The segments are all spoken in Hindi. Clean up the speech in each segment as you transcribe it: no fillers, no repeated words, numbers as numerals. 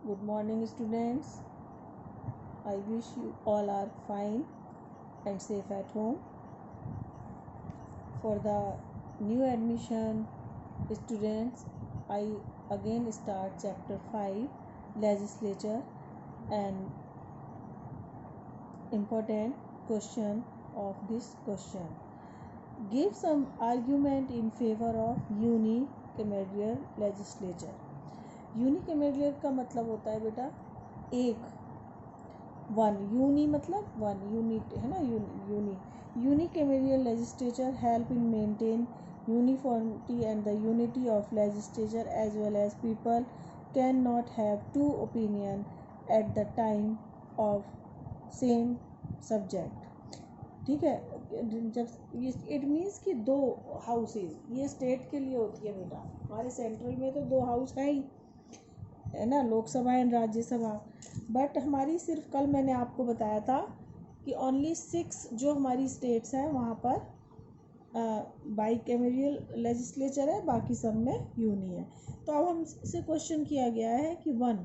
Good morning, students. I wish you all are fine and safe at home. For the new admission students, I again start chapter 5, legislature, and important question of this question. Give some argument in favor of unicameral legislature. यूनिकैमेरियल का मतलब होता है बेटा एक, वन, यूनी मतलब वन, यूनिट है ना, unicameral legislature help in maintain uniformity and the unity of legislature as well as people can not have two opinion at the time of same subject. ठीक है, जब ये इट मीन्स कि दो हाउसेज, ये स्टेट के लिए होती है बेटा, हमारे सेंट्रल में तो दो हाउस है ही है ना, लोकसभा एंड राज्यसभा। बट हमारी सिर्फ कल मैंने आपको बताया था कि ओनली 6 जो हमारी स्टेट्स हैं वहाँ पर बाइकैमेरियल लेजिस्लेचर है, बाकी सब में यूनी है। तो अब हमसे क्वेश्चन किया गया है कि वन,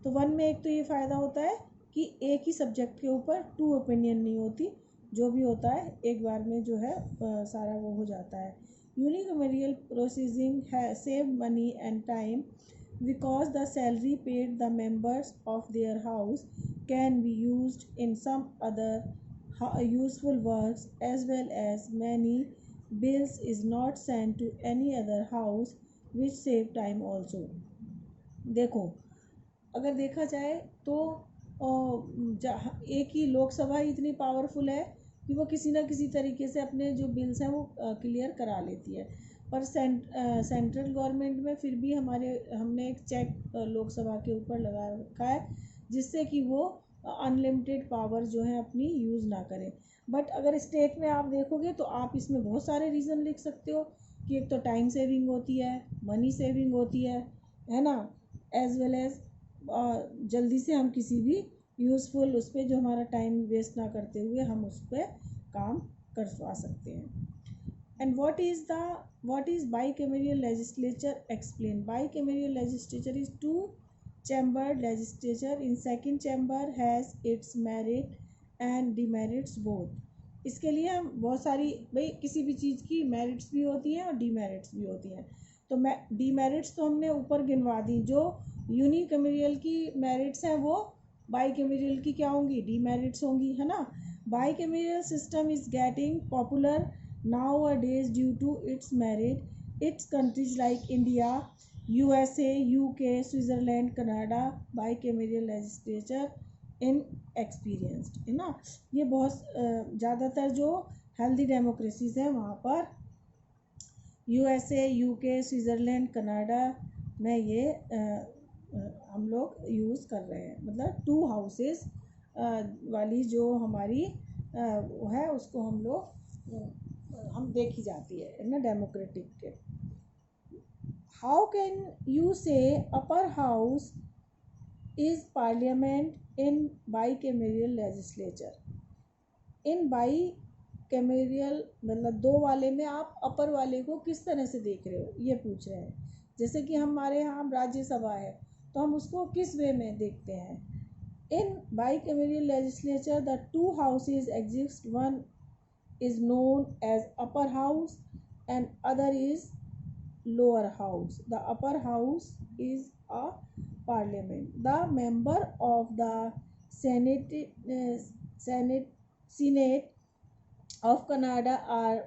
तो वन में एक तो ये फ़ायदा होता है कि एक ही सब्जेक्ट के ऊपर 2 ओपिनियन नहीं होती, जो भी होता है एक बार में जो है सारा वो हो जाता है। यूनिकैमेरियल प्रोसीजिंग है save money and time because the salary paid the members of their house can be used in some other useful works, as well as many bills is not sent to any other house, which save time also। देखो, अगर देखा जाए तो एक ही लोकसभा इतनी पावरफुल है कि वो किसी ना किसी तरीके से अपने जो बिल्स हैं वो क्लियर करा लेती है। पर सेंट्रल गवर्नमेंट में फिर भी हमने एक चेक लोकसभा के ऊपर लगा रखा है, जिससे कि वो अनलिमिटेड पावर जो है अपनी यूज़ ना करें। बट अगर स्टेट में आप देखोगे तो आप इसमें बहुत सारे रीज़न लिख सकते हो कि एक तो टाइम सेविंग होती है, मनी सेविंग होती है ना, एज वेल एज जल्दी से हम किसी भी यूज़फुल उस पर जो हमारा टाइम वेस्ट ना करते हुए हम उस पर काम करवा सकते हैं। And what is bicameral legislature? Explain। Bicameral legislature is two chambered legislature in second chamber has its merit and demerits both। इसके लिए हम बहुत सारी, भाई किसी भी चीज़ की मेरिट्स भी होती हैं और डीमेरिट्स भी होती हैं। तो डीमेरिट्स तो हमने ऊपर गिनवा दी, जो यूनिकैमेरियल की मेरिट्स हैं वो बाइकैमेरियल की क्या होंगी, डीमेरिट्स होंगी, है ना। Bicameral system is getting popular nowadays due to its merit। Its countries like India, USA, UK, Switzerland, Canada bicameral legislature in experienced, है ना। ये बहुत ज़्यादातर जो हेल्दी डेमोक्रेसीज हैं वहाँ पर USA, UK, स्विट्ज़रलैंड, कनाडा में ये हम लोग यूज़ कर रहे हैं। मतलब 2 हाउसेस वाली जो हमारी है उसको हम देखी जाती है ना, डेमोक्रेटिक के। How can you say upper house is parliament in bicameral legislature. In bicameral मतलब 2 वाले में आप अपर वाले को किस तरह से देख रहे हो, ये पूछ रहे हैं। जैसे कि हमारे यहाँ राज्यसभा है तो हम उसको किस वे में देखते हैं। In bicameral legislature the 2 houses exist, one is known as upper house and other is lower house। The upper house is a parliament। The member of the senate of Canada are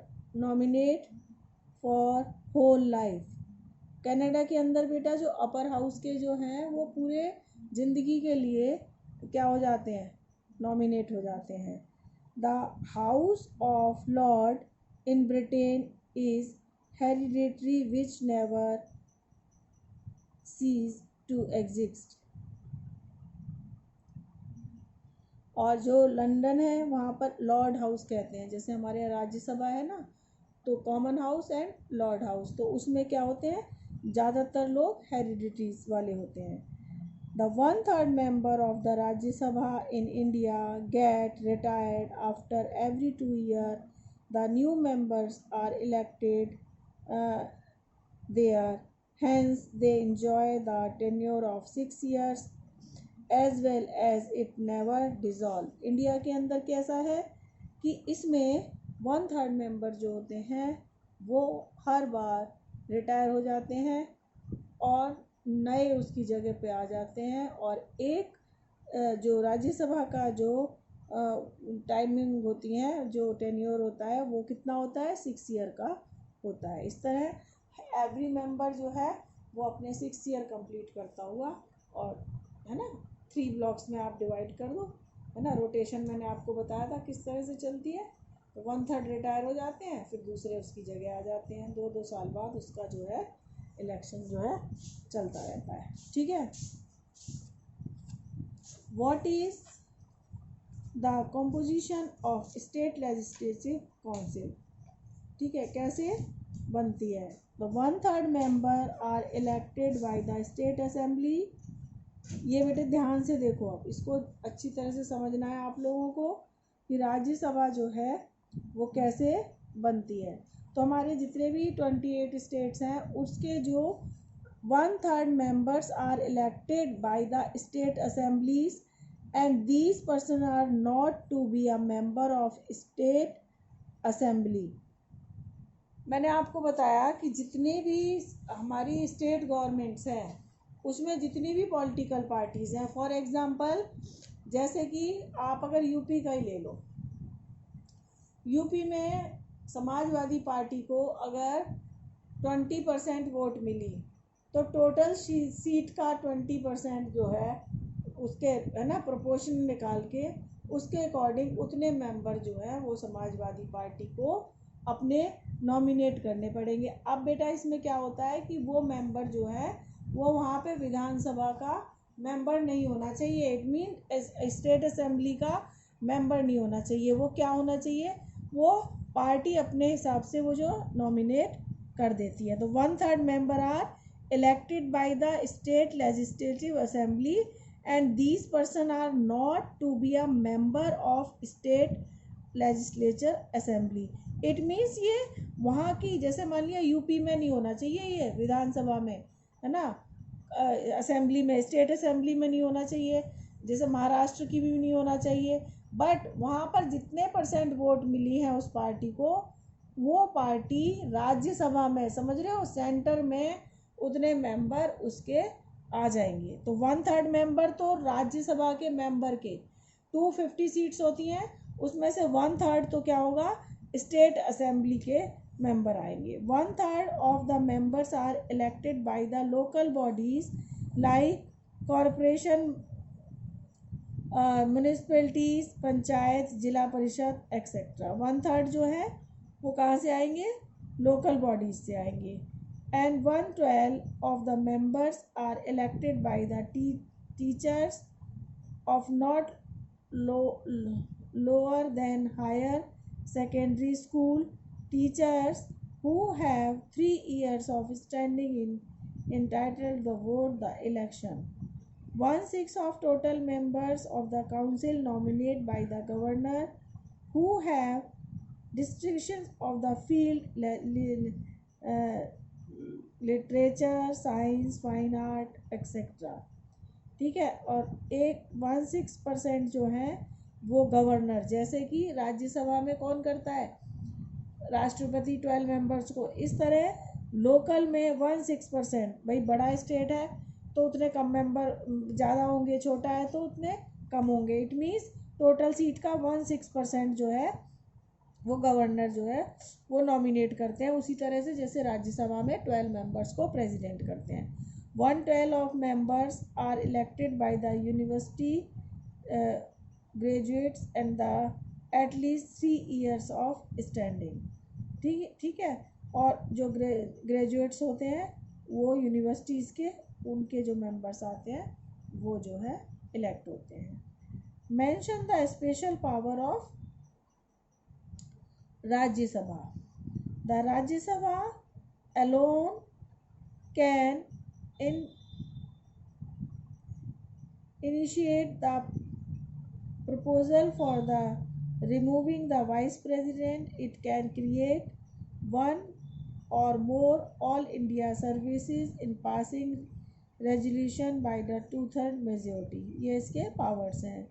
nominated for whole life। Canada के अंदर बेटा जो अपर हाउस के जो हैं वो पूरे ज़िंदगी के लिए क्या हो जाते हैं, नॉमिनेट हो जाते हैं। The House of Lords in Britain is hereditary, which never cease to exist। और जो लंदन है वहाँ पर लॉर्ड हाउस कहते हैं। जैसे हमारे यहाँ राज्यसभा है ना, तो common house and Lord house, तो उसमें क्या होते हैं, ज़्यादातर लोग हेरिडिटीज वाले होते हैं। The 1/3 member of the Rajya Sabha in India get retired after every 2 years। The new members are elected there, hence they enjoy the tenure of 6 years। As well as it never dissolve. India के अंदर कैसा है कि इसमें 1/3 मेंबर जो होते हैं वो हर बार रिटायर हो जाते हैं और नए उसकी जगह पे आ जाते हैं, और एक जो राज्यसभा का जो टाइमिंग होती है, जो टेन्योर होता है, वो कितना होता है, 6 ईयर का होता है। इस तरह एवरी मेंबर जो है वो अपने 6 ईयर कंप्लीट करता हुआ, और है ना 3 ब्लॉक्स में आप डिवाइड कर दो, है ना। रोटेशन मैंने आपको बताया था किस तरह से चलती है। तो 1/3 रिटायर हो जाते हैं, फिर दूसरे उसकी जगह आ जाते हैं, 2-2 साल बाद उसका जो है इलेक्शन जो है चलता रहता है। ठीक है। What is the composition of state legislative council. ठीक है, कैसे बनती है। The 1/3 member are elected by the state assembly. ये बेटे ध्यान से देखो, अब इसको अच्छी तरह से समझना है आप लोगों को कि राज्यसभा जो है वो कैसे बनती है। तो हमारे जितने भी 28 स्टेट्स हैं उसके जो 1/3 members are elected by the state assemblies, and these persons are not to be a member of state assembly। मैंने आपको बताया कि जितने भी हमारी स्टेट गवर्नमेंट्स हैं उसमें जितनी भी पॉलिटिकल पार्टीज़ हैं, फॉर एग्जांपल जैसे कि आप अगर यूपी का ही ले लो, यूपी में समाजवादी पार्टी को अगर 20% वोट मिली तो टोटल सीट का 20% जो है उसके, है ना, प्रोपोर्शन निकाल के उसके अकॉर्डिंग उतने मेंबर जो है वो समाजवादी पार्टी को अपने नॉमिनेट करने पड़ेंगे। अब बेटा इसमें क्या होता है कि वो मेंबर जो है वो वहाँ पे विधानसभा का मेंबर नहीं होना चाहिए। इट मीन स्टेट असेंबली का मेंबर नहीं होना चाहिए। वो क्या होना चाहिए, वो पार्टी अपने हिसाब से वो जो नॉमिनेट कर देती है। तो 1/3 member are elected by the state legislative assembly, and these person are not to be a member of state legislature assembly। it means ये वहाँ की, जैसे मान लिया यूपी में नहीं होना चाहिए ये विधानसभा में, है ना, असेंबली में, स्टेट असेंबली में नहीं होना चाहिए, जैसे महाराष्ट्र की भी नहीं होना चाहिए, बट वहाँ पर जितने % वोट मिली हैं उस पार्टी को, वो पार्टी राज्यसभा में, समझ रहे हो, सेंटर में उतने मेंबर उसके आ जाएंगे। तो 1/3 मेंबर तो राज्यसभा के मेंबर के 250 सीट्स होती हैं, उसमें से 1/3 तो क्या होगा, स्टेट असेंबली के मेंबर आएंगे। 1/3 of the members are elected by the local bodies like corporation, municipalities, panchayat, zila parishad etcetera. 1/3 जो है वो कहाँ से आएंगे, लोकल बॉडीज से आएंगे। And 1/12 of the members are elected by the teachers of not lower than higher secondary school teachers who have 3 years of standing in entitled the vote the election। 1/6 of total members of the council nominated by the governor who have districtions of the field literature, science, fine art etcetera. ठीक है। और 1/6% जो है वो गवर्नर, जैसे कि राज्यसभा में कौन करता है, राष्ट्रपति 12 मेंबर्स को, इस तरह लोकल में 1/6%, भाई बड़ा स्टेट है तो उतने कम मेंबर ज़्यादा होंगे, छोटा है तो उतने कम होंगे। इट मीन्स टोटल सीट का 1/6% जो है वो गवर्नर जो है वो नॉमिनेट करते हैं, उसी तरह से जैसे राज्यसभा में 12 मेंबर्स को प्रेसिडेंट करते हैं। 1/12 of members are elected by the university graduates and the at least 3 years of standing. ठीक है। और जो ग्रेजुएट्स होते हैं वो यूनिवर्सिटीज़ के, उनके जो मेंबर्स आते हैं वो जो है इलेक्ट होते हैं। Mention the special power of Rajya Sabha. The Rajya Sabha alone can initiate the proposal for the removing the vice president. It can create one or more all India services in passing resolution by the 2/3 majority. ये इसके पावर्स हैं।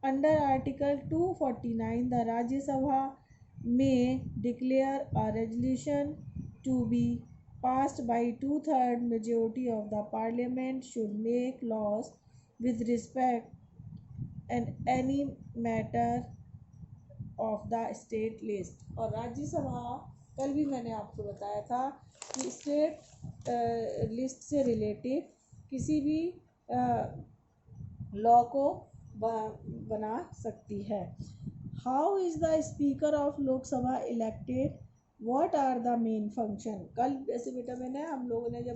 अंडर आर्टिकल 249 द राज्यसभा में declare a resolution to be passed by 2/3 majority of the parliament should make laws with respect and any matter of the state list। और राज्यसभा, कल भी मैंने आपको बताया था कि स्टेट लिस्ट से रिलेटेड किसी भी लॉ को बना सकती है। How is the speaker of Lok Sabha elected, what are the main function. कल वैसे बेटा मैंने हम लोगों ने जब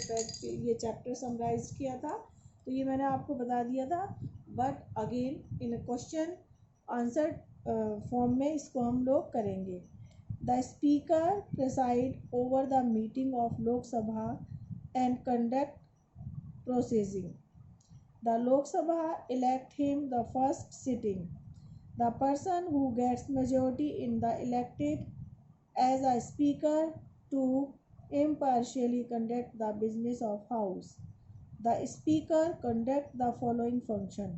ये चैप्टर समराइज किया था तो ये मैंने आपको बता दिया था, but again in question answer form में इसको हम लोग करेंगे। The speaker preside over the meeting of Lok Sabha and conduct processing. The Lok Sabha elect him the first sitting. The person who gets majority in the elected as a speaker to impartially conduct the business of house. The speaker conduct the following function।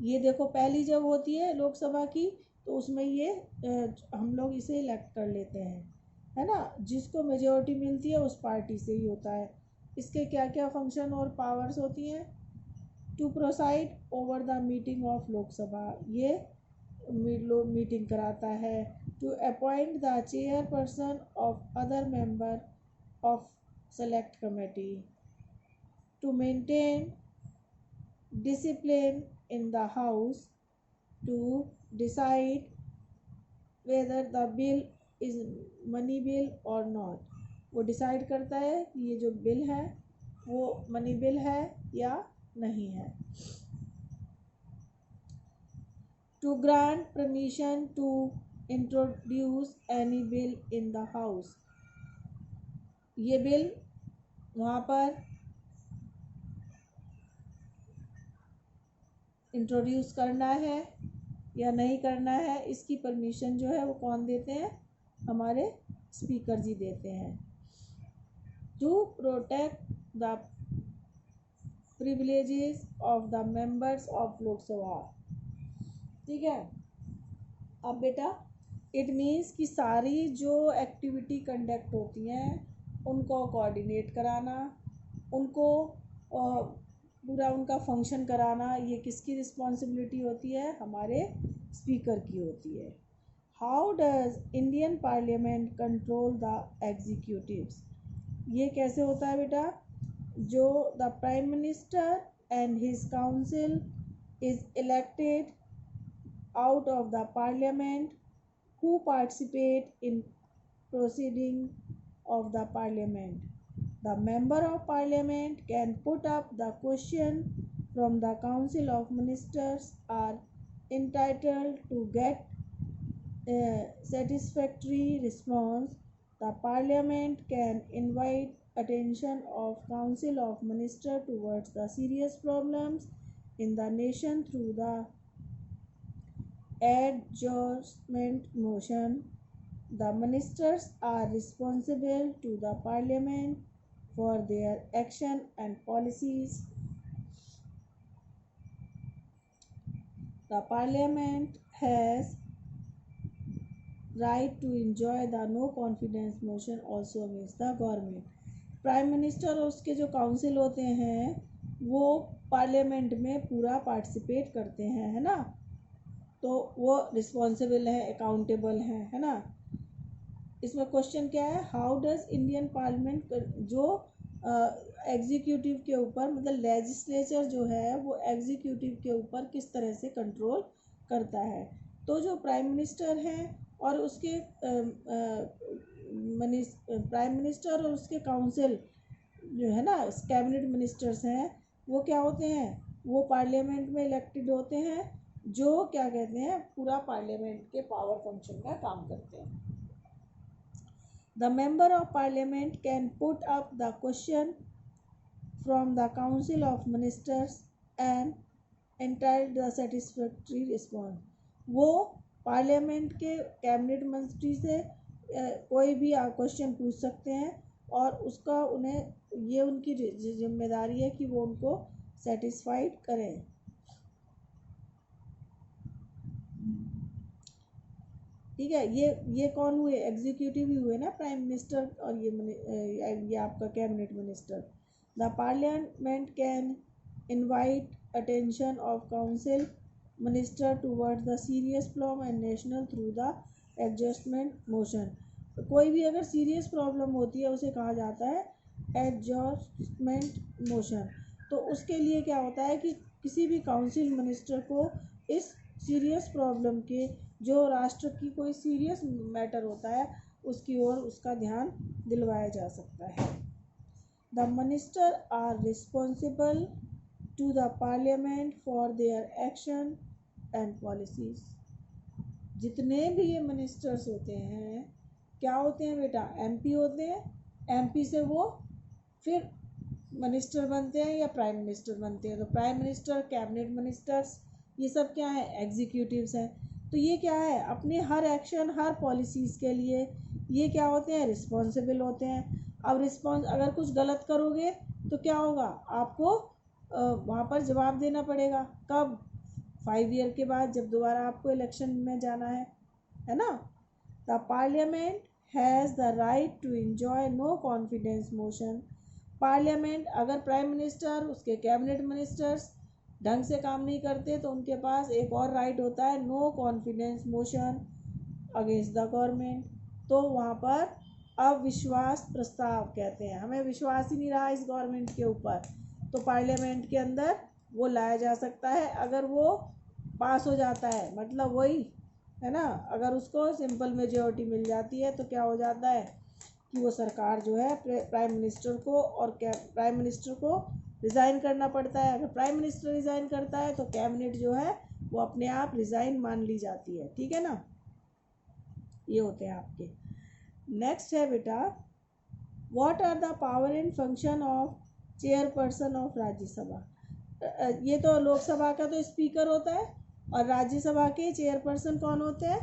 ये देखो पहली जब होती है लोकसभा की तो उसमें ये हम लोग इसे इलेक्ट कर लेते हैं, है ना। जिसको मेजोरिटी मिलती है उस पार्टी से ही होता है। इसके क्या क्या फंक्शन और पावर्स होती हैं। To preside over the meeting of Lok Sabha, ये मीटिंग कराता है। To appoint the chairperson of other member of select committee. To maintain discipline in the house। to decide whether the bill is money bill or not। वो डिसाइड करता है कि ये जो बिल है वो मनी बिल है या नहीं है। to grant permission to introduce any bill in the house। ये बिल वहाँ पर इंट्रोड्यूस करना है या नहीं करना है, इसकी परमिशन जो है वो कौन देते हैं, हमारे स्पीकर जी देते हैं। To protect the privileges of the members of Lok Sabha. ठीक है। अब बेटा इट मीन्स कि सारी जो एक्टिविटी कंडक्ट होती हैं उनको कोऑर्डिनेट कराना, उनको पूरा उनका फंक्शन कराना, ये किसकी रिस्पॉन्सिबिलिटी होती है, हमारे स्पीकर की होती है। How does Indian parliament control the executives. ये कैसे होता है बेटा, जो the prime minister and his council is elected out of the parliament who participate in proceeding of the parliament। The member of parliament can put up the question from the council of ministers are entitled to get a satisfactory response। The parliament can invite attention of council of ministers towards the serious problems in the nation through the adjournment motion। The ministers are responsible to the parliament for their action and policies। The parliament has right to enjoy the no confidence motion also against the government। Prime minister और उसके जो काउंसिल होते हैं वो पार्लियामेंट में पूरा पार्टिसिपेट करते हैं, है ना, तो वो रिस्पॉन्सिबल है, अकाउंटेबल है ना। इसमें क्वेश्चन क्या है, हाउ डज इंडियन पार्लियामेंट जो एग्जीक्यूटिव के ऊपर मतलब लेजिस्लेचर जो है वो एग्जीक्यूटिव के ऊपर किस तरह से कंट्रोल करता है। तो जो प्राइम मिनिस्टर हैं और उसके प्राइम मिनिस्टर और उसके काउंसिल जो है ना कैबिनेट मिनिस्टर्स हैं वो क्या होते हैं, वो पार्लियामेंट में इलेक्टेड होते हैं, जो क्या कहते हैं पूरा पार्लियामेंट के पावर फंक्शन का काम करते हैं। The member of parliament can put up the question from the council of ministers and entitled the satisfactory response. वो पार्लियामेंट के कैबिनेट मंत्री से कोई भी क्वेश्चन पूछ सकते हैं और उसका उन्हें ये उनकी जिम्मेदारी है कि वो उनको सेटिस्फाइड करें। ठीक है, ये कौन हुए? एग्जीक्यूटिव ही हुए ना, प्राइम मिनिस्टर और ये आपका cabinet minister. The parliament can invite attention of council minister towards the serious problem and national through the adjustment motion. तो कोई भी अगर सीरियस प्रॉब्लम होती है उसे कहा जाता है एडजस्टमेंट मोशन। तो उसके लिए क्या होता है कि किसी भी काउंसिल मिनिस्टर को इस सीरियस प्रॉब्लम के, जो राष्ट्र की कोई सीरियस मैटर होता है, उसकी ओर उसका ध्यान दिलवाया जा सकता है। The minister are responsible to the parliament for their action and policies. जितने भी ये मिनिस्टर्स होते हैं क्या होते हैं बेटा? एमपी होते हैं। एमपी से वो फिर मिनिस्टर बनते हैं या प्राइम मिनिस्टर बनते हैं। तो प्राइम मिनिस्टर, कैबिनेट मिनिस्टर्स, ये सब क्या है? एग्जीक्यूटिव्स हैं। तो ये क्या है? अपने हर एक्शन, हर पॉलिसीज़ के लिए ये क्या होते हैं? रिस्पॉन्सिबल होते हैं। अब अगर कुछ गलत करोगे तो क्या होगा? आपको वहाँ पर जवाब देना पड़ेगा। कब? 5 ईयर के बाद, जब दोबारा आपको इलेक्शन में जाना है ना। The parliament has the right to enjoy no confidence motion. Parliament, अगर प्राइम मिनिस्टर, उसके कैबिनेट मिनिस्टर्स ढंग से काम नहीं करते तो उनके पास एक और राइट होता है, no confidence motion against the government. तो वहाँ पर अविश्वास प्रस्ताव कहते हैं, हमें विश्वास ही नहीं रहा इस गवर्नमेंट के ऊपर, तो पार्लियामेंट के अंदर वो लाया जा सकता है। अगर वो पास हो जाता है, मतलब वही है ना, अगर उसको सिंपल मेजॉरिटी मिल जाती है तो क्या हो जाता है कि वो सरकार जो है प्राइम मिनिस्टर को और प्राइम मिनिस्टर को रिज़ाइन करना पड़ता है। अगर प्राइम मिनिस्टर रिज़ाइन करता है तो कैबिनेट जो है वो अपने आप रिज़ाइन मान ली जाती है। ठीक है ना, ये होते हैं आपके। नेक्स्ट है बेटा, what are the power and function of chairperson of Rajya Sabha. ये तो लोकसभा का तो स्पीकर होता है, और राज्यसभा के चेयरपर्सन कौन होते हैं?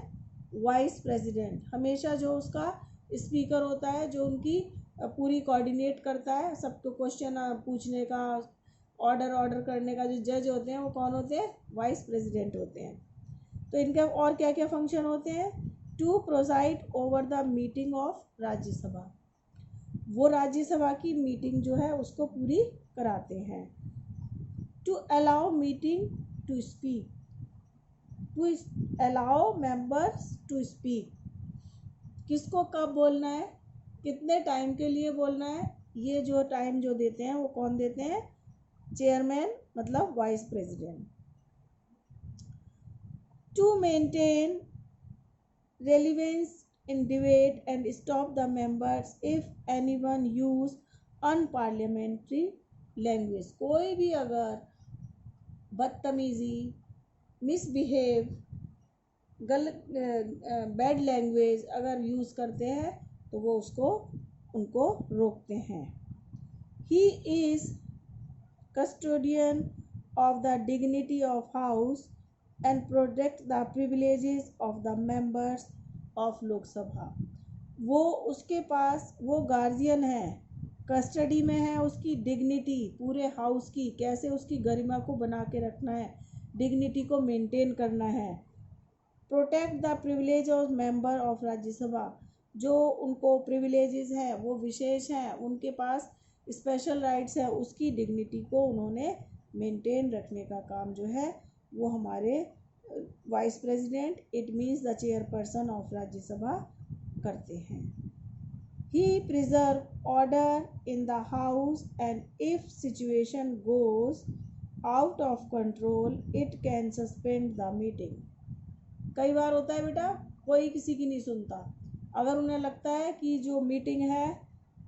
Vice president. हमेशा जो उसका स्पीकर होता है, जो उनकी पूरी कोऑर्डिनेट करता है, सबको क्वेश्चन पूछने का, ऑर्डर करने का, जो जज होते हैं वो कौन होते हैं? वाइस प्रेसिडेंट होते हैं। तो इनके और क्या क्या फंक्शन होते हैं? To preside over the meeting of Rajya Sabha. वो राज्यसभा की मीटिंग जो है उसको पूरी कराते हैं। To allow meeting to speak, to allow members to speak. किसको कब बोलना है, कितने टाइम के लिए बोलना है, ये जो टाइम जो देते हैं वो कौन देते हैं? चेयरमैन, मतलब vice president. To maintain relevance in debate and stop the members if anyone use unparliamentary language. कोई भी अगर बदतमीजी, मिसबिहेव, गलत बैड लैंग्वेज अगर यूज़ करते हैं तो वो उनको रोकते हैं। He is custodian of the dignity of house and protect the privileges of the members of Lok Sabha. वो उसके पास वो गार्जियन है, कस्टडी में है उसकी डिग्निटी पूरे हाउस की, कैसे उसकी गरिमा को बना के रखना है, डिग्निटी को मेंटेन करना है। Protect the privilege of member of Rajya Sabha, जो उनको प्रिविलेजेस हैं वो विशेष हैं, उनके पास स्पेशल राइट्स है, उसकी डिग्निटी को उन्होंने मेंटेन रखने का काम जो है वो हमारे vice president, it means the chairperson of Rajya Sabha करते हैं। He preserve order in the house and if situation goes out of control it can suspend the meeting. कई बार होता है बेटा, कोई किसी की नहीं सुनता, अगर उन्हें लगता है कि जो मीटिंग है,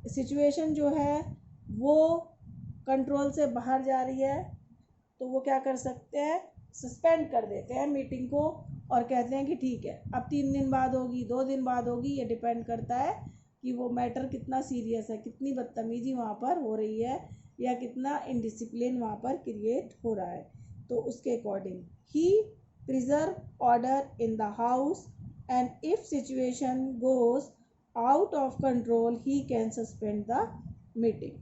सिचुएशन जो है वो कंट्रोल से बाहर जा रही है, तो वो क्या कर सकते हैं? सस्पेंड कर देते हैं मीटिंग को और कहते हैं कि ठीक है, अब 3 दिन बाद होगी, 2 दिन बाद होगी, ये डिपेंड करता है कि वो मैटर कितना सीरियस है, कितनी बदतमीजी वहाँ पर हो रही है या कितना इनडिसिप्लिन वहाँ पर क्रिएट हो रहा है। तो उसके according he preserve order in the house and if situation goes out of control, he can suspend the meeting.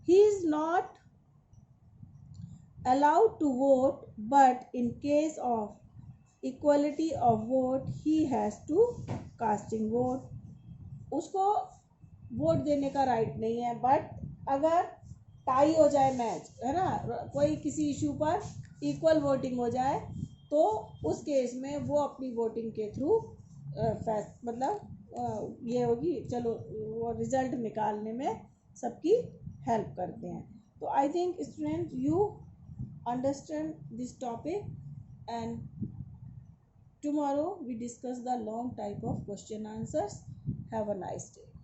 He is not allowed to vote, but in case of equality of vote, he has to casting vote. उसको वोट देने का राइट नहीं है, बट अगर टाई हो जाए मैच, है ना, कोई किसी इशू पर इक्वल वोटिंग हो जाए, तो उस केस में वो अपनी वोटिंग के थ्रू मतलब ये होगी, चलो वो रिजल्ट निकालने में सबकी हेल्प करते हैं. तो I think student you understand this topic, and tomorrow we discuss the long type of question answers. Have a nice day.